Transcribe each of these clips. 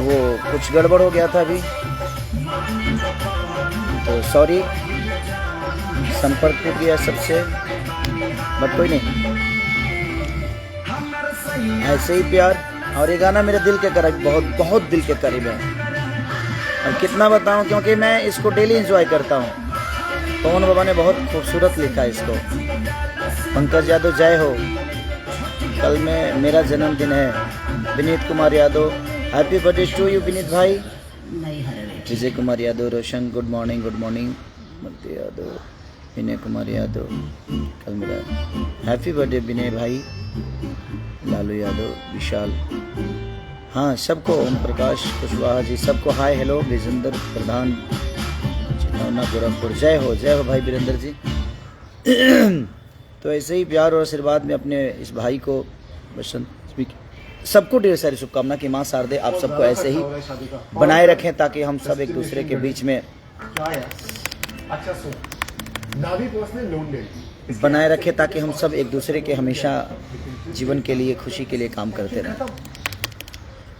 वो कुछ गड़बड़ हो गया था अभी, तो सॉरी, संपर्क टूट गया सबसे, बट कोई नहीं, ऐसे ही प्यार। और ये गाना मेरे दिल के करीब, बहुत बहुत दिल के करीब है। और कितना बताऊं, क्योंकि मैं इसको डेली एंजॉय करता हूँ। पवन बाबा ने बहुत खूबसूरत लिखा है इसको। पंकज यादव जय हो, कल में मेरा जन्मदिन है। Vineet Kumar Yadav happy birthday to you Vineet भाई। विजय कुमार यादव रोशन गुड मॉर्निंग मध्य यादव, विनय कुमार यादव कल मेरा हैप्पी बर्थडे विनय भाई। लालू यादव, विशाल, हाँ सबको, ओम प्रकाश कुशवाहा जी सबको हाय हेलो। विजेंद्र प्रधान चिनौना गोरखपुर जय हो भाई वीरेंद्र जी। तो ऐसे ही प्यार और आशीर्वाद में अपने इस भाई को, बसंत, सबको ढेर सारी शुभकामना कि माँ शारदे आप सबको ऐसे ही बनाए रखें, ताकि हम सब एक दूसरे के बीच में बनाए रखें, ताकि हम सब एक दूसरे के हमेशा जीवन के लिए, खुशी के लिए काम करते रहें।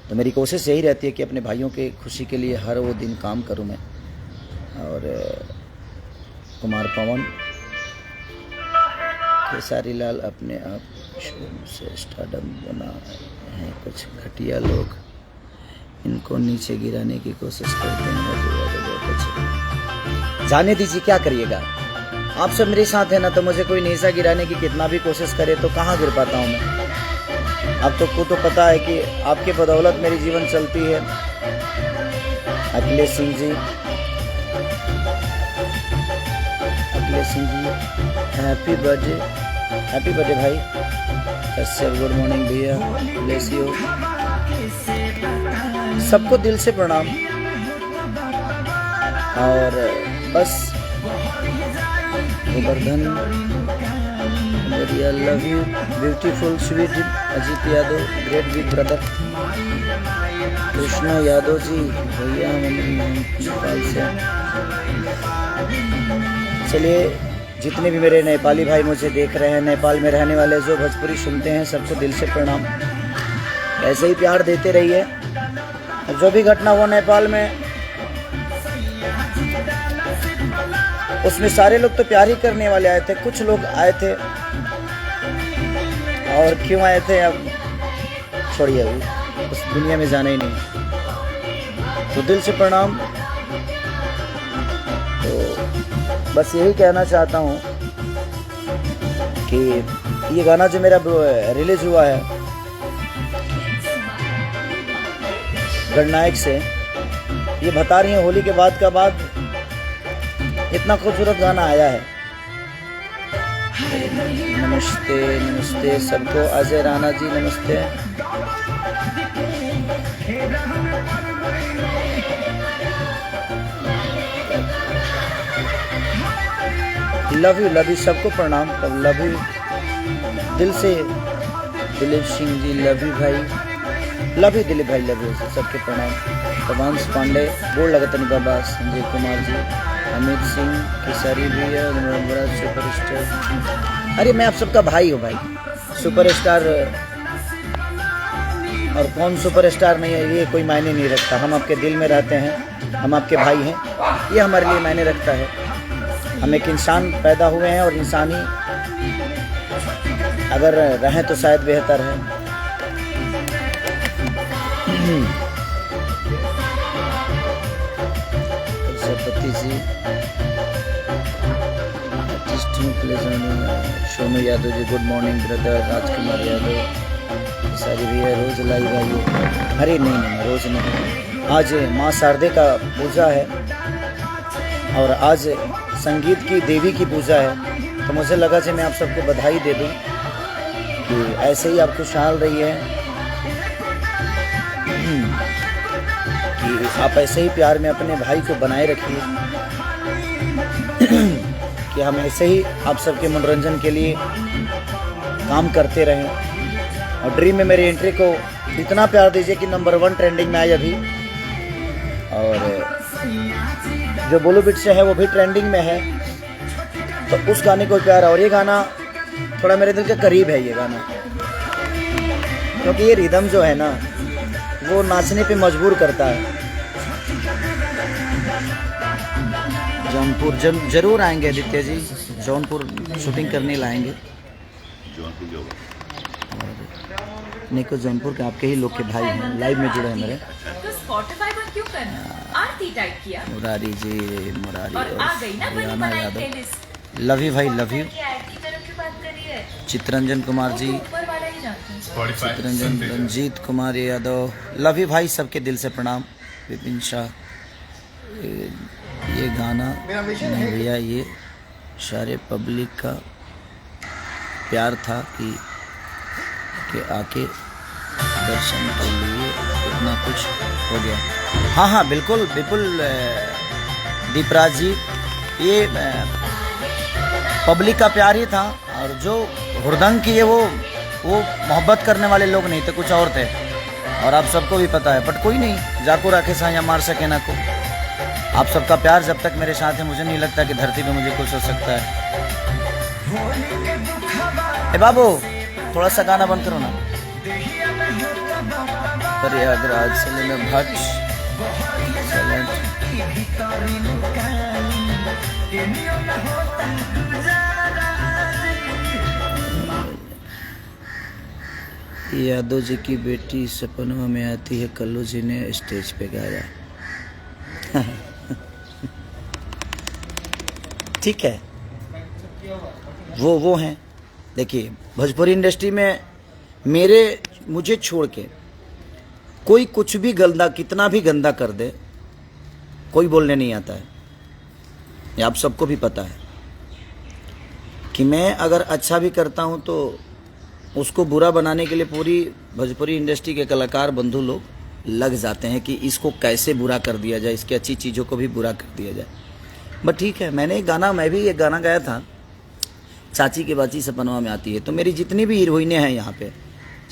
तो मेरी कोशिश यही रहती है कि अपने भाइयों के खुशी के लिए हर वो दिन काम करूं मैं। और कुमार पवन, खेसारी लाल अपने आप से स्टारडम बना है, कुछ घटिया लोग इनको नीचे गिराने की कोशिश करते हैं। बहुत अच्छे, जाने दीजिए, क्या करिएगा, आप सब मेरे साथ है ना, तो मुझे कोई नीचा गिराने की कितना भी कोशिश करे तो कहाँ गिर पाता हूँ मैं। आप तो को तो पता है कि आपके बदौलत मेरी जीवन चलती है। अखिलेश सिंह जी हैप्पी बर्थडे भाई। कश्यप गुड मॉर्निंग भैया, ब्लेस यू। सबको दिल से प्रणाम। और बस गोवर्धन बढ़िया, love you beautiful sweet Ajit Yadav, great big brother. Krishna Yadav ji भैया नेपाल से। चलिए, जितने भी मेरे नेपाली भाई मुझे देख रहे हैं, नेपाल में रहने वाले जो भोजपुरी सुनते हैं, सबको दिल से प्रणाम। ऐसे ही प्यार देते रहिए। जो भी घटना हुआ नेपाल में, उसमें सारे लोग तो प्यार ही करने वाले आए थे, कुछ लोग आए थे, और क्यों आए थे अब छोड़िए, उस दुनिया में जाना ही नहीं। तो दिल से प्रणाम। तो बस यही कहना चाहता हूँ कि ये गाना जो मेरा रिलीज हुआ है गणनायक से, ये बता रही है होली के बाद का बाद इतना खूबसूरत गाना आया है। नमस्ते सबको, अजय राणा जी नमस्ते। लव यू सबको प्रणाम, लव यू दिल से। दिलीप सिंह जी लव यू भाई, लव यू दिलीप भाई, लव यू सबके प्रणाम। पवंश पांडे गोड़ लगतनी बाबा, संजय कुमार जी, अमित सिंह केसरी भैया, बड़ा सुपरस्टार। अरे मैं आप सबका भाई हूँ भाई, सुपरस्टार और कौन सुपरस्टार नहीं है ये कोई मायने नहीं रखता। हम आपके दिल में रहते हैं, हम आपके भाई हैं, ये हमारे लिए मायने रखता है। हम एक इंसान पैदा हुए हैं और इंसान ही अगर रहें तो शायद बेहतर है। Saraswati ji, Sonu Yadav ji good morning brother. Rajkumar Yadav, सारी भैया रोज लाइव आइए। अरे नहीं रोज नहीं, आज माँ शारदे का पूजा है और आज संगीत की देवी की पूजा है, तो मुझे लगा कि मैं आप सबको बधाई दे दूं कि ऐसे ही आप खुशहाल रहिए, कि आप ऐसे ही प्यार में अपने भाई को बनाए रखिए, कि हम ऐसे ही आप सबके मनोरंजन के लिए काम करते रहें। और ड्रीम में मेरी एंट्री को इतना प्यार दीजिए कि नंबर 1 ट्रेंडिंग में आई अभी, और जो बॉलीवुड से है वो भी ट्रेंडिंग में है, तो उस गाने को प्यार। और ये गाना थोड़ा मेरे दिल के करीब है ये गाना, क्योंकि ये रिदम जो है ना, वो नाचने पे मजबूर करता है। जौनपुर जरूर आएंगे आदित्य जी, जौनपुर शूटिंग करने लाएंगे। निको जौनपुर के आपके ही लोग के भाई हैं, लाइव में जुड़े हैं मेरे। तो स्पॉटिफाई बंद क्यों करना? आरती टाइप किया। मुरारी जी, मुरारी और आ गई ना बनी रियाना बनाई यादव, प्लेलिस्ट। लव यू भाई, लव यू। आरती तरफ की बात करी है। चित्रंजन कुमार जी, ऊपर वाला ही जानते हैं। चित्रंजन, रंजीत कुमार यादव, लव यू भाई, सबके दिल से प्रणाम। विपिन शाह, ये गाना नहीं भैया, ये सारे पब्लिक का प्यार था कि आके दर्शन कर लिए, इतना कुछ हो गया। हाँ हाँ बिल्कुल बिल्कुल दीपराज जी, ये पब्लिक का प्यार ही था, और जो हुड़दंग किए वो मोहब्बत करने वाले लोग नहीं थे, कुछ और थे, और आप सबको भी पता है। बट कोई नहीं, जाको राखे साया मार सके ना को। आप सबका प्यार जब तक मेरे साथ है, मुझे नहीं लगता कि धरती पे मुझे कुछ हो सकता है। ए बाबू, थोड़ा सा गाना बंद करो ना। प्रयागराज से लेना भट्ट यादव जी की बेटी सपनों में आती है, कल्लू जी ने स्टेज पे गाया। ठीक है, वो हैं। देखिए, भोजपुरी इंडस्ट्री में मुझे छोड़ के कोई कुछ भी गंदा, कितना भी गंदा कर दे, कोई बोलने नहीं आता है। ये आप सबको भी पता है कि मैं अगर अच्छा भी करता हूं तो उसको बुरा बनाने के लिए पूरी भोजपुरी इंडस्ट्री के कलाकार बंधु लोग लग जाते हैं कि इसको कैसे बुरा कर दिया जाए, इसकी अच्छी चीज़ों को भी बुरा कर दिया जाए। बट ठीक है, मैं भी एक गाना गाया था, चाची की बाची सपनवा में आती है। तो मेरी जितनी भी हीरोइनें हैं यहाँ पे,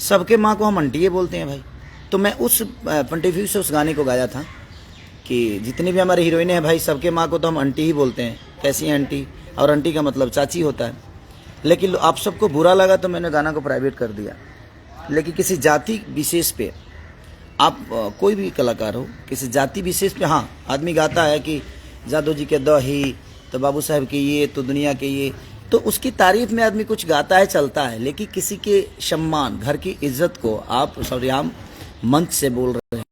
सबके माँ को हम आंटिये बोलते हैं भाई। तो मैं उस पॉइंट ऑफ व्यू से उस गाने को गाया था कि जितनी भी हमारी हीरोइनें हैं भाई, सबके माँ को तो हम आंटी ही बोलते हैं। कैसी है आंटी? और आंटी का मतलब चाची होता है। लेकिन आप सबको बुरा लगा तो मैंने गाना को प्राइवेट कर दिया। लेकिन किसी जाति विशेष पे, आप कोई भी कलाकार हो, किसी जाति विशेष पे, हाँ आदमी गाता है कि जादू जी के दही, तो बाबू साहब के ये, तो दुनिया के ये, तो उसकी तारीफ में आदमी कुछ गाता है, चलता है। लेकिन किसी के सम्मान, घर की इज्जत को आप सरेआम मंच से बोल रहे हैं,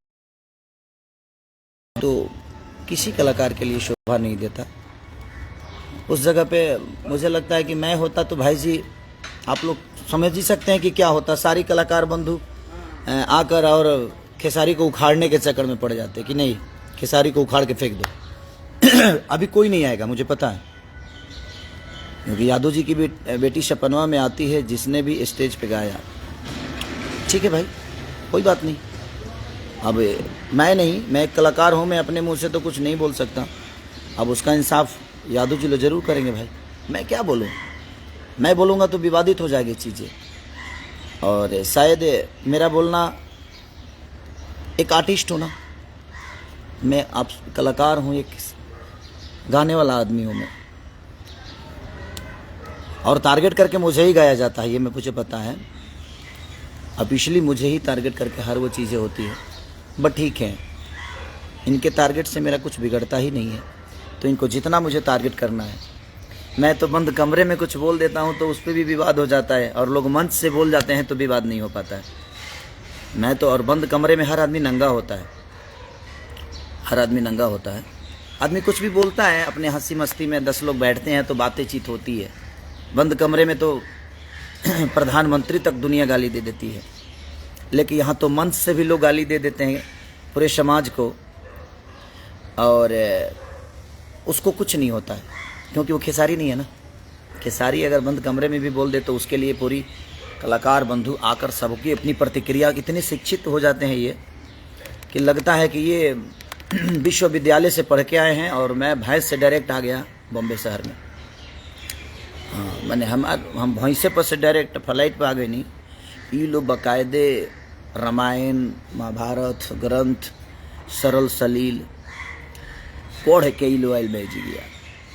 तो किसी कलाकार के लिए शोभा नहीं देता। उस जगह पे मुझे लगता है कि मैं होता तो भाई जी, आप लोग समझ ही सकते हैं कि क्या होता। सारी कलाकार बंधु आकर और खेसारी को उखाड़ने के चक्कर में पड़ जाते कि नहीं, खेसारी को उखाड़ के फेंक दो। अभी कोई नहीं आएगा, मुझे पता है, क्योंकि यादव जी की बेटी सपनवा में आती है, जिसने भी स्टेज पे गाया। ठीक है भाई, कोई बात नहीं। अब मैं एक कलाकार हूँ, मैं अपने मुंह से तो कुछ नहीं बोल सकता। अब उसका इंसाफ यादव जी लोग जरूर करेंगे भाई। मैं क्या बोलूँ, मैं बोलूँगा तो विवादित हो जाएगी चीज़ें, और शायद मेरा बोलना, एक आर्टिस्ट हूँ ना मैं, आप कलाकार हूँ, एक गाने वाला आदमी हूँ मैं, और टारगेट करके मुझे ही गाया जाता है, ये मुझे पता है। ऑफिशियली मुझे ही टारगेट करके हर वो चीज़ें होती है। बट ठीक है, इनके टारगेट से मेरा कुछ बिगड़ता ही नहीं है, तो इनको जितना मुझे टारगेट करना है। मैं तो बंद कमरे में कुछ बोल देता हूँ तो उस पर भी विवाद हो जाता है, और लोग मंच से बोल जाते हैं तो विवाद नहीं हो पाता है। मैं तो, और बंद कमरे में हर आदमी नंगा होता है, हर आदमी नंगा होता है। आदमी कुछ भी बोलता है अपने हंसी मस्ती में, 10 लोग बैठते हैं तो बातें चीत होती है। बंद कमरे में तो प्रधानमंत्री तक दुनिया गाली दे देती है, लेकिन यहाँ तो मंच से भी लोग गाली दे देते हैं पूरे समाज को, और उसको कुछ नहीं होता है, क्योंकि वो खेसारी नहीं है ना। खेसारी अगर बंद कमरे में भी बोल दे तो उसके लिए पूरी कलाकार बंधु आकर सबकी अपनी प्रतिक्रिया, इतने शिक्षित हो जाते हैं ये कि लगता है कि ये विश्वविद्यालय से पढ़ के आए हैं, और मैं भैंस से डायरेक्ट आ गया बॉम्बे शहर में। हाँ, मैंने हम भैंसे पर से डायरेक्ट फ्लाइट पर आ गए नहीं। ये लोग बाकायदे रामायण महाभारत ग्रंथ सरल सलील पढ़ के ही लोयल भेज गया।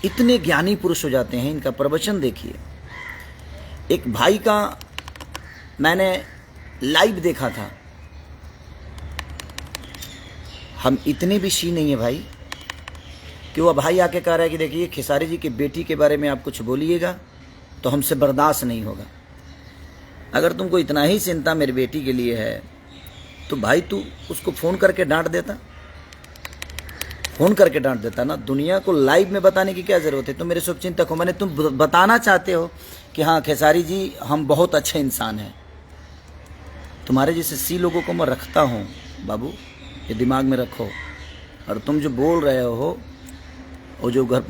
इतने ज्ञानी पुरुष हो जाते हैं, इनका प्रवचन देखिए। एक भाई का मैंने लाइव देखा था, हम इतने भी शी नहीं है भाई कि वो भाई आके कह रहा है कि देखिए खेसारी जी की बेटी के बारे में आप कुछ बोलिएगा तो हमसे बर्दाश्त नहीं होगा। अगर तुमको इतना ही चिंता मेरी बेटी के लिए है तो भाई तू उसको फ़ोन करके डांट देता, फ़ोन करके डांट देता ना। दुनिया को लाइव में बताने की क्या ज़रूरत है? तुम मेरे शुभचिंतक हो, मैंने तुम बताना चाहते हो कि हाँ खेसारी जी हम बहुत अच्छे इंसान हैं। तुम्हारे जैसे सी लोगों को मैं रखता हूँ बाबू, ये दिमाग में रखो। और तुम जो बोल रहे हो वो जो घर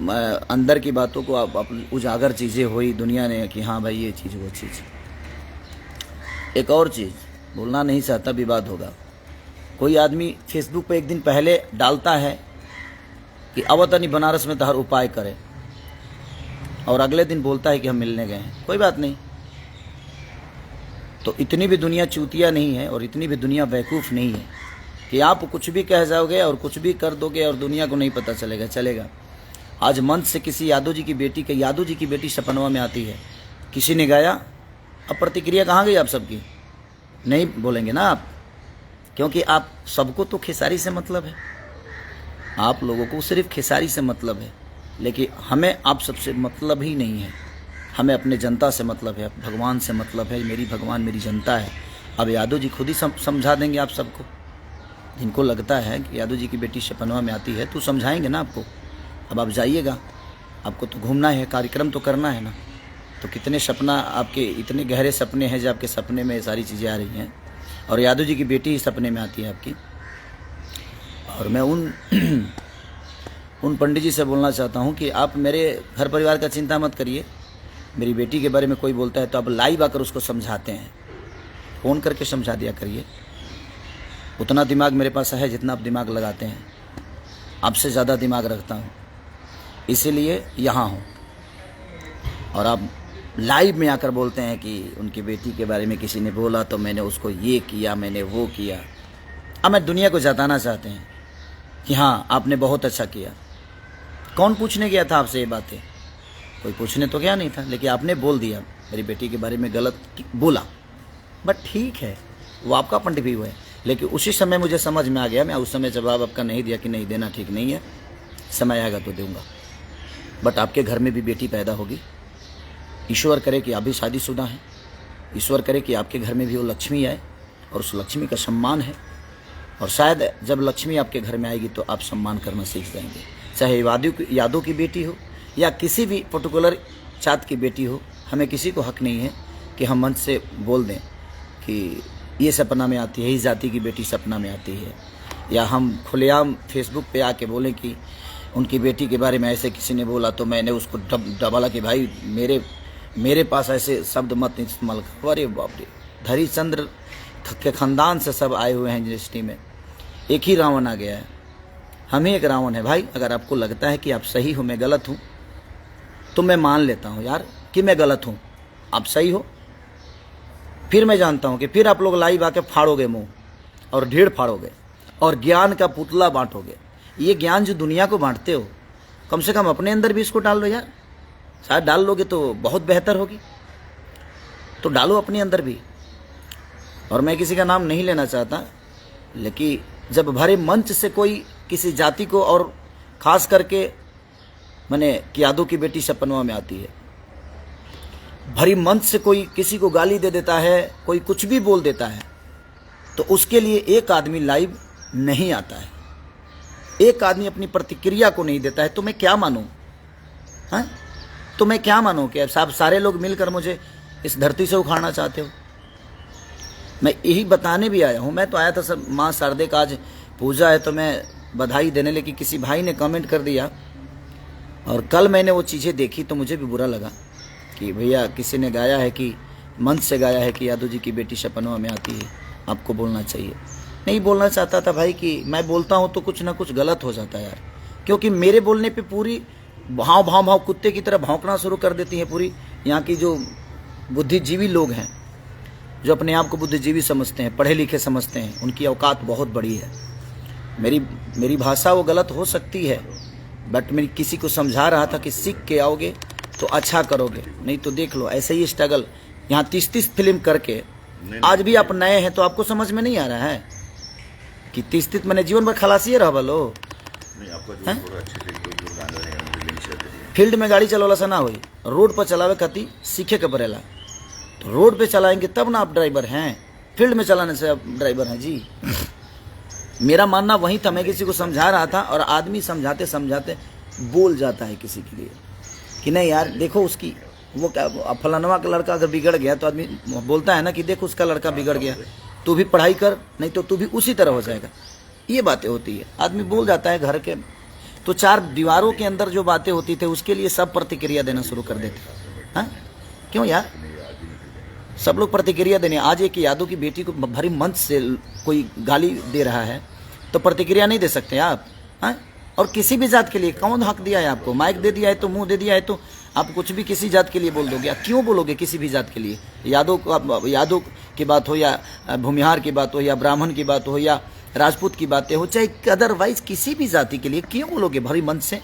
अंदर की बातों को आप उजागर चीज़ें हुई दुनिया ने कि हाँ भाई ये चीज़ वो चीज़। एक और चीज़ बोलना नहीं चाहता, विवाद होगा। कोई आदमी फेसबुक पे एक दिन पहले डालता है कि अवतनी बनारस में तहर उपाय करे और अगले दिन बोलता है कि हम मिलने गए हैं। कोई बात नहीं, तो इतनी भी दुनिया चूतिया नहीं है और इतनी भी दुनिया बेवकूफ़ नहीं है कि आप कुछ भी कह जाओगे और कुछ भी कर दोगे और दुनिया को नहीं पता चलेगा। चलेगा। आज मंच से किसी यादव जी की बेटी के, यादव जी की बेटी सपनवा में आती है, किसी ने गाया, अब प्रतिक्रिया कहाँ गई आप सबकी? नहीं बोलेंगे ना आप, क्योंकि आप सबको तो खेसारी से मतलब है, आप लोगों को सिर्फ खेसारी से मतलब है, लेकिन हमें आप सबसे मतलब ही नहीं है। हमें अपने जनता से मतलब है, भगवान से मतलब है। मेरी भगवान मेरी जनता है। अब यादव जी खुद ही समझा देंगे आप सबको। जिनको लगता है कि यादव जी की बेटी सपनवा में आती है तो समझाएंगे ना आपको। अब आप जाइएगा, आपको तो घूमना है, कार्यक्रम तो करना है ना। तो कितने सपना आपके, इतने गहरे सपने हैं जो आपके सपने में सारी चीज़ें आ रही हैं और यादव जी की बेटी ही सपने में आती है आपकी। और मैं उन पंडित जी से बोलना चाहता हूं कि आप मेरे घर परिवार का चिंता मत करिए। मेरी बेटी के बारे में कोई बोलता है तो आप लाइव आकर उसको समझाते हैं, फ़ोन करके समझा दिया करिए। उतना दिमाग मेरे पास है जितना आप दिमाग लगाते हैं, आपसे ज़्यादा दिमाग रखता हूँ, इसीलिए यहाँ हूँ। और आप लाइव में आकर बोलते हैं कि उनकी बेटी के बारे में किसी ने बोला तो मैंने उसको ये किया, मैंने वो किया। अब मैं दुनिया को जताना चाहते हैं कि हाँ आपने बहुत अच्छा किया। कौन पूछने गया था आपसे ये बातें? कोई पूछने तो गया नहीं था, लेकिन आपने बोल दिया मेरी बेटी के बारे में गलत बोला। बट ठीक है, वो आपका पॉइंट व्यू है, लेकिन उसी समय मुझे समझ में आ गया। मैं उस समय जवाब आपका नहीं दिया कि नहीं देना ठीक नहीं है, समय आएगा तो दूंगा। बट आपके घर में भी बेटी पैदा होगी। ईश्वर करे कि आप भी शादीशुदा हैं, ईश्वर करे कि आपके घर में भी वो लक्ष्मी आए और उस लक्ष्मी का सम्मान है। और शायद जब लक्ष्मी आपके घर में आएगी तो आप सम्मान करना सीख जाएंगे। चाहे यादव की बेटी हो या किसी भी पर्टिकुलर जात की बेटी हो, हमें किसी को हक नहीं है कि हम मंच से बोल दें कि ये सपना में आती है, इस जाति की बेटी सपना में आती है, या हम खुलेआम फेसबुक पे आके बोलें कि उनकी बेटी के बारे में ऐसे किसी ने बोला तो मैंने उसको डबला कि भाई मेरे पास ऐसे शब्द मत इस्तेमाल करो। अरे बाप रे, धरीचंद्र के ख़ानदान से सब आए हुए हैं यूनिवर्सिटी में, एक ही रावण आ गया है, हम ही एक रावण है भाई। अगर आपको लगता है कि आप सही हो मैं गलत हूँ तो मैं मान लेता हूँ यार कि मैं गलत हूँ, आप सही हो। फिर मैं जानता हूँ कि फिर आप लोग लाइव आके फाड़ोगे मुंह और ढेर फाड़ोगे और ज्ञान का पुतला बांटोगे। ये ज्ञान जो दुनिया को बांटते हो, कम से कम अपने अंदर भी इसको डाल लो यार। शायद डाल लोगे तो बहुत बेहतर होगी, तो डालो अपने अंदर भी। और मैं किसी का नाम नहीं लेना चाहता, लेकिन जब भरे मंच से कोई किसी जाति को, और ख़ास करके मैंने कि यादव की बेटी सपनवा में आती है, भरी मंच से कोई किसी को गाली दे देता है, कोई कुछ भी बोल देता है, तो उसके लिए एक आदमी लाइव नहीं आता है, एक आदमी अपनी प्रतिक्रिया को नहीं देता है, तो मैं क्या मानूं? हाँ, तो मैं क्या मानूं कि आप सारे लोग मिलकर मुझे इस धरती से उखाड़ना चाहते हो? मैं यही बताने भी आया हूँ। मैं तो आया था सब माँ शारदे का आज पूजा है तो मैं बधाई देने, लेकिन किसी भाई ने कमेंट कर दिया और कल मैंने वो चीज़ें देखी तो मुझे भी बुरा लगा कि भैया किसी ने गाया है कि मंच से गाया है कि यादव जी की बेटी सपनवा में आती है, आपको बोलना चाहिए। नहीं बोलना चाहता था भाई कि मैं बोलता हूँ तो कुछ ना कुछ गलत हो जाता है यार, क्योंकि मेरे बोलने पे पूरी भाव कुत्ते की तरह भौंकना शुरू कर देती है पूरी यहाँ की जो बुद्धिजीवी लोग हैं, जो अपने आप को बुद्धिजीवी समझते हैं, पढ़े लिखे समझते हैं, उनकी औकात बहुत बड़ी है। मेरी भाषा वो गलत हो सकती है, बट मैं किसी को समझा रहा था कि सीख के आओगे तो अच्छा करोगे, नहीं तो देख लो ऐसे ही स्ट्रगल। यहाँ 30-30 फिल्म करके आज भी आप नए हैं तो आपको समझ में नहीं आ रहा है। कि तिस्तित मैंने जीवन भर खलासी रह बलो नहीं आपका जो थोड़ा अच्छे से कोई जो गाना है मुझे लिंक शेयर करिए। फील्ड में गाड़ी चलावला से ना होई, रोड पर चलावे खाती सीखे के पड़ेला। तो रोड पे चलाएंगे तब ना आप ड्राइवर हैं, फील्ड में चलाने से आप ड्राइवर हैं जी। मेरा मानना वही था, मैं किसी को समझा रहा था और आदमी समझाते समझाते बोल जाता है किसी के लिए कि नहीं यार देखो उसकी वो क्या फलानवा का लड़का अगर बिगड़ गया तो आदमी बोलता है ना कि देखो उसका लड़का बिगड़ गया, तू भी पढ़ाई कर नहीं तो तू भी उसी तरह हो जाएगा। ये बातें होती है, आदमी बोल जाता है घर के। तो चार दीवारों के अंदर जो बातें होती थी उसके लिए सब प्रतिक्रिया देना शुरू कर देते। हाँ क्यों यार, सब लोग प्रतिक्रिया देने। आज एक यादव की बेटी को भरी मंच से कोई गाली दे रहा है तो प्रतिक्रिया नहीं दे सकते आप? हाँ, और किसी भी जात के लिए कौन हक दिया है आपको? माइक दे दिया है तो, मुंह दे दिया है तो आप कुछ भी किसी जात के लिए बोल दोगे? क्यों बोलोगे किसी भी जात के लिए? यादव की बात हो या भूमिहार की बात हो या ब्राह्मण की बात हो या राजपूत की बातें हो, चाहे अदरवाइज किसी भी जाति के लिए क्यों बोलोगे भरी मंच से?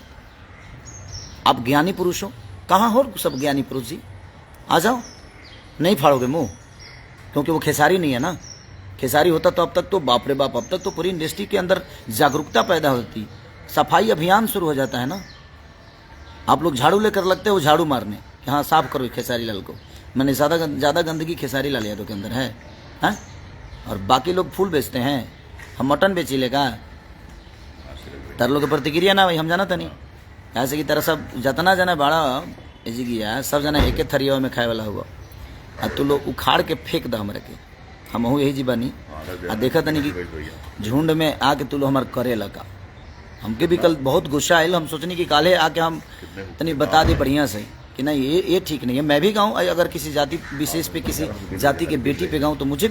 आप ज्ञानी पुरुष हो, कहाँ हो सब ज्ञानी पुरुष जी? आ जाओ, नहीं फाड़ोगे मुंह, क्योंकि वो खेसारी नहीं है ना। खेसारी होता तो अब तक तो बाप रे बाप, अब तक तो पूरी इंडस्ट्री के अंदर जागरूकता पैदा होती, सफाई अभियान शुरू हो जाता है ना। आप लोग झाड़ू लेकर लगते हो झाड़ू मारने कि हाँ साफ करो खेसारी लाल को। मैंने ज़्यादा गंदगी खेसारी लाल यादव के अंदर है, हाँ? और बाकी लोग फूल बेचते हैं, हम मटन बेची लेगा। तार लोग प्रतिक्रिया ना भाई, हम जाना था नहीं ऐसे की तरह सब जतना जना बड़ा ऐसी गया सब जना एक थरिया में खाए वाला हुआ आ तू लोग उखाड़ के फेंक द हमरे के। हम यही जीवानी आ देखा तनी कि झुंड में आके तू लोग हमारे करे लगा। हमके भी कल बहुत गुस्सा आयल, हम सोचनी कि काले आके हम तनी बता दे बढ़िया से कि नहीं ये ठीक नहीं है। मैं भी गाऊँ, अगर किसी जाति विशेष पे किसी जाति के बेटी पे गाऊँ तो मुझे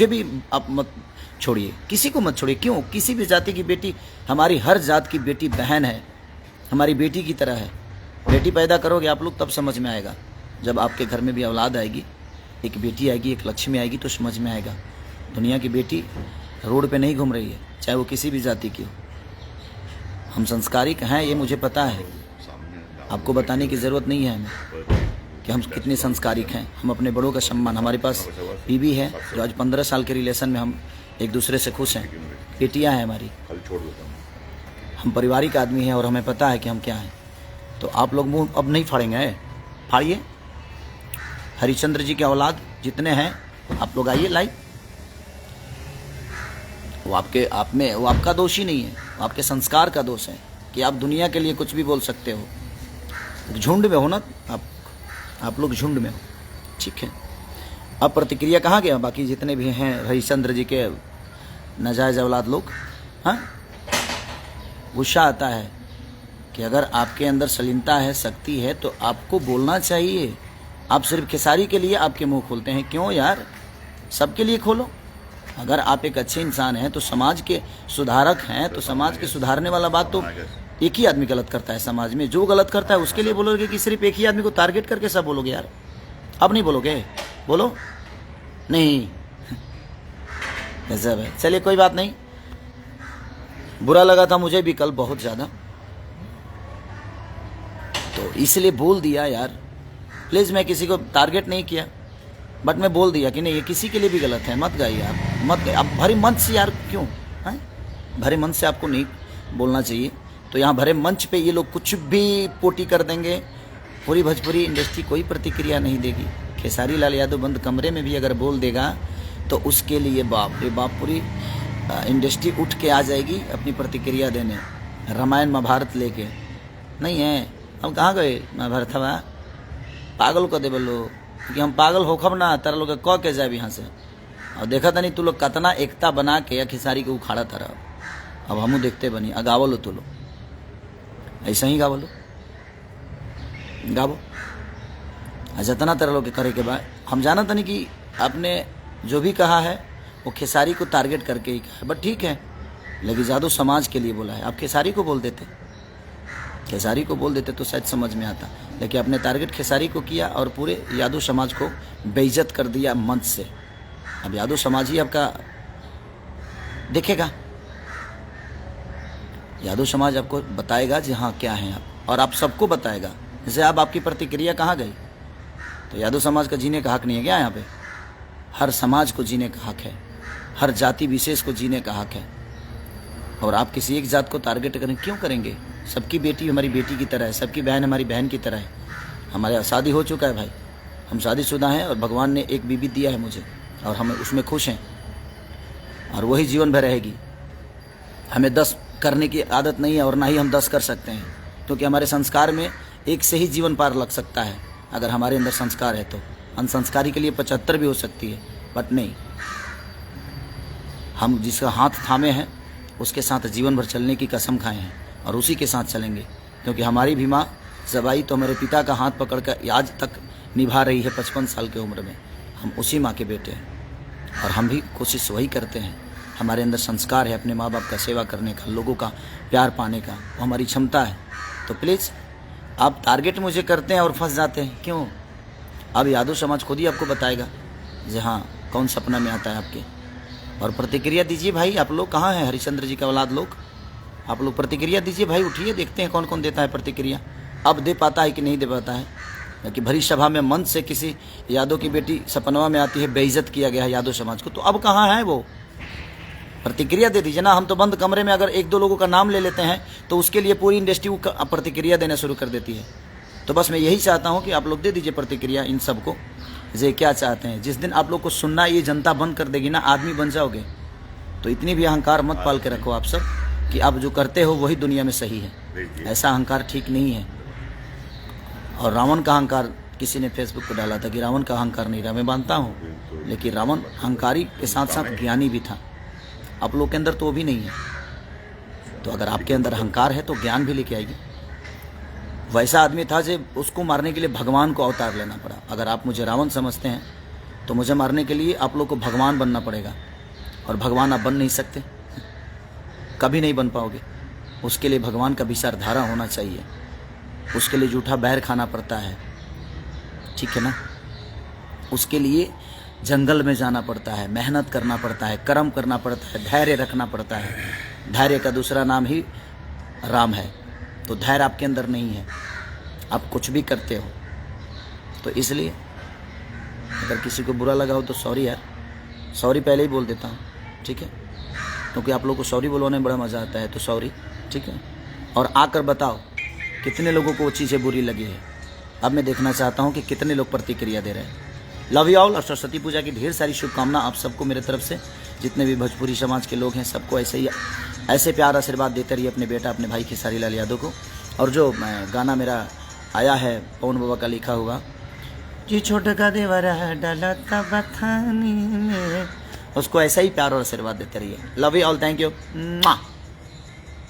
भी आप मत छोड़िए, किसी को मत छोड़िए। क्यों? किसी भी जाति की बेटी, हमारी हर जात की बेटी बहन है, हमारी बेटी की तरह है। बेटी पैदा करोगे आप लोग तब समझ में आएगा, जब आपके घर में भी औलाद आएगी, एक बेटी आएगी, एक लक्ष्मी आएगी तो समझ में आएगा। दुनिया की बेटी रोड पे नहीं घूम रही है, चाहे वो किसी भी जाति की हो। हम संस्कारिक हैं, ये मुझे पता है, आपको बताने की ज़रूरत नहीं है हमें कि हम कितने संस्कारिक हैं। हम अपने बड़ों का सम्मान, हमारे पास बीवी है जो आज 15 साल के रिलेशन में हम एक दूसरे से खुश हैं, बेटियां हैं हमारी, हम पारिवारिक आदमी हैं और हमें पता है कि हम क्या हैं। तो आप लोग मुंह अब नहीं फाड़ेंगे, फाड़िए। हरिश्चंद्र जी के औलाद जितने हैं आप लोग आइए लाइव। वो आपका दोष ही नहीं है, वो आपके संस्कार का दोष है कि आप दुनिया के लिए कुछ भी बोल सकते हो। झुंड में हो ना आप लोग झुंड में हो, ठीक है। अब प्रतिक्रिया कहाँ गया बाकी जितने भी हैं हरिश्चंद्र जी के नाजायज औलाद लोग? हाँ, गुस्सा आता है कि अगर आपके अंदर सलीनता है, शक्ति है तो आपको बोलना चाहिए। आप सिर्फ खेसारी के लिए आपके मुंह खोलते हैं, क्यों यार? सबके लिए खोलो। अगर आप एक अच्छे इंसान हैं तो समाज के सुधारक हैं, तो समाज के सुधारने वाला बात तो एक ही आदमी गलत करता है समाज में। जो गलत करता है उसके लिए बोलोगे कि सिर्फ एक ही आदमी को टारगेट करके सब बोलोगे? यार अब नहीं बोलोगे, बोलो नहीं गजब है। चलिए कोई बात नहीं, बुरा लगा था मुझे भी कल बहुत ज़्यादा, तो इसलिए बोल दिया यार। प्लीज़, मैं किसी को टारगेट नहीं किया, बट मैं बोल दिया कि नहीं ये किसी के लिए भी गलत है, मत गाइए आप, मत गाइए। अब भरे मंच से यार क्यों है? भरे मंच से आपको नहीं बोलना चाहिए। तो यहाँ भरे मंच पे ये लोग कुछ भी पोटी कर देंगे, पूरी भोजपुरी इंडस्ट्री कोई प्रतिक्रिया नहीं देगी। खेसारी लाल यादव बंद कमरे में भी अगर बोल देगा तो उसके लिए बाप रे बाप पूरी इंडस्ट्री उठ के आ जाएगी अपनी प्रतिक्रिया देने। रामायण महाभारत लेके नहीं है, हम कहाँ गए महाभारत हवा पागल को दे बोलो कि हम पागल होखब ना, तारा लोग कह के जाए यहाँ से। और देखा था नहीं तू लोग कतना एकता बना के या खेसारी को उखाड़ा तारा। अब हमू देखते बनी गावलो, तो लो ऐसा ही गावलो, गावो जतना तरह लोग के करे के बाद। हम जाना था नहीं कि आपने जो भी कहा है वो खेसारी को टारगेट करके ही कहा है, बट ठीक है, लेकिन यादव समाज के लिए बोला है। आप खेसारी को बोल देते, खेसारी को बोल देते तो शायद समझ में आता, लेकिन आपने टारगेट खेसारी को किया और पूरे यादव समाज को बेइज्जत कर दिया मंच से। अब यादव समाज ही आपका देखेगा, यादव समाज आपको बताएगा जी हाँ क्या है आप, और आप सबको बताएगा। जैसे अब आपकी प्रतिक्रिया कहाँ गई? तो यादव समाज का जीने का हक नहीं है क्या यहाँ पे? हर समाज को जीने का हक है, हर जाति विशेष को जीने का हक है। और आप किसी एक जात को टारगेट करें, क्यों करेंगे? सबकी बेटी हमारी बेटी की तरह है, सबकी बहन हमारी बहन की तरह है। हमारा शादी हो चुका है भाई, हम शादीशुदा हैं और भगवान ने एक बीबी दिया है मुझे और हम उसमें खुश हैं और वही जीवन भर रहेगी। हमें 10 करने की आदत नहीं है और ना ही हम 10 कर सकते हैं, क्योंकि हमारे संस्कार में एक से ही जीवन पार लग सकता है अगर हमारे अंदर संस्कार है तो। अनसंस्कारी के लिए 75 भी हो सकती है, बट नहीं, हम जिसका हाथ थामे हैं उसके साथ जीवन भर चलने की कसम खाए हैं और उसी के साथ चलेंगे, क्योंकि हमारी भी माँ ज़बाई तो हमारे पिता का हाथ पकड़कर आज तक निभा रही है 55 साल की उम्र में। हम उसी माँ के बेटे हैं और हम भी कोशिश वही करते हैं। हमारे अंदर संस्कार है अपने माँ बाप का सेवा करने का, लोगों का प्यार पाने का, वो हमारी क्षमता है। तो प्लीज़ आप टारगेट मुझे करते हैं और फंस जाते हैं, क्यों? अब यादव समाज खुद ही आपको बताएगा जी हाँ कौन सपना में आता है आपके। और प्रतिक्रिया दीजिए भाई, आप लोग कहाँ हैं? हरिश्चंद्र जी का औलाद लोग, आप लोग प्रतिक्रिया दीजिए भाई, उठिए, देखते हैं कौन कौन देता है प्रतिक्रिया। अब दे पाता है कि नहीं दे पाता है, क्योंकि भरी सभा में मंच से किसी यादव की बेटी सपनवा में आती है, बेइज्जत किया गया है यादव समाज को, तो अब कहाँ है वो? प्रतिक्रिया दे दीजिए ना। हम तो बंद कमरे में अगर 1-2 लोगों का नाम ले लेते हैं तो उसके लिए पूरी इंडस्ट्री प्रतिक्रिया देना शुरू कर देती है। तो बस मैं यही चाहता हूँ कि आप लोग दे दीजिए प्रतिक्रिया इन सबको, ये क्या चाहते हैं। जिस दिन आप लोग को सुनना ये जनता बंद कर देगी ना, आदमी बन जाओगे। तो इतनी भी अहंकार मत पाल के रखो आप सब कि आप जो करते हो वही दुनिया में सही है। ऐसा अहंकार ठीक नहीं है। और रावण का अहंकार किसी ने फेसबुक पर डाला था कि रावण का अहंकार नहीं रहा, मैं मानता हूँ, लेकिन रावण अहंकारी के साथ साथ ज्ञानी भी था। आप लोग के अंदर तो वो भी नहीं है। तो अगर आपके अंदर अहंकार है तो ज्ञान भी लेके आएगी। वैसा आदमी था जो उसको मारने के लिए भगवान को अवतार लेना पड़ा। अगर आप मुझे रावण समझते हैं तो मुझे मारने के लिए आप लोग को भगवान बनना पड़ेगा, और भगवान आप बन नहीं सकते, कभी नहीं बन पाओगे। उसके लिए भगवान का विचारधारा होना चाहिए, उसके लिए जूठा बैर खाना पड़ता है, ठीक है ना। उसके लिए जंगल में जाना पड़ता है, मेहनत करना पड़ता है, कर्म करना पड़ता है, धैर्य रखना पड़ता है। धैर्य का दूसरा नाम ही राम है। तो धैर्य आपके अंदर नहीं है, आप कुछ भी करते हो। तो इसलिए अगर किसी को बुरा लगा हो तो सॉरी यार, सॉरी पहले ही बोल देता हूँ, ठीक है, क्योंकि आप लोगों को सॉरी बोलने में बड़ा मज़ा आता है। तो सॉरी, ठीक है। और आकर बताओ कितने लोगों को वो चीज़ें बुरी लगी है। अब मैं देखना चाहता हूँ कि कितने लोग प्रतिक्रिया दे रहे हैं। लव यू ऑल और सरस्वती पूजा की ढेर सारी शुभकामना आप सबको मेरे तरफ से। जितने भी भोजपुरी समाज के लोग हैं सबको ऐसे प्यार आशीर्वाद देते रहिए अपने बेटा अपने भाई खेसारी लाल यादव को। और जो गाना मेरा आया है पवन बाबा का लिखा हुआ, जी छोटा का देवरा डाला तब थानी में, उसको ऐसा ही प्यार और आशीर्वाद देते रहिए। Love you all, thank you.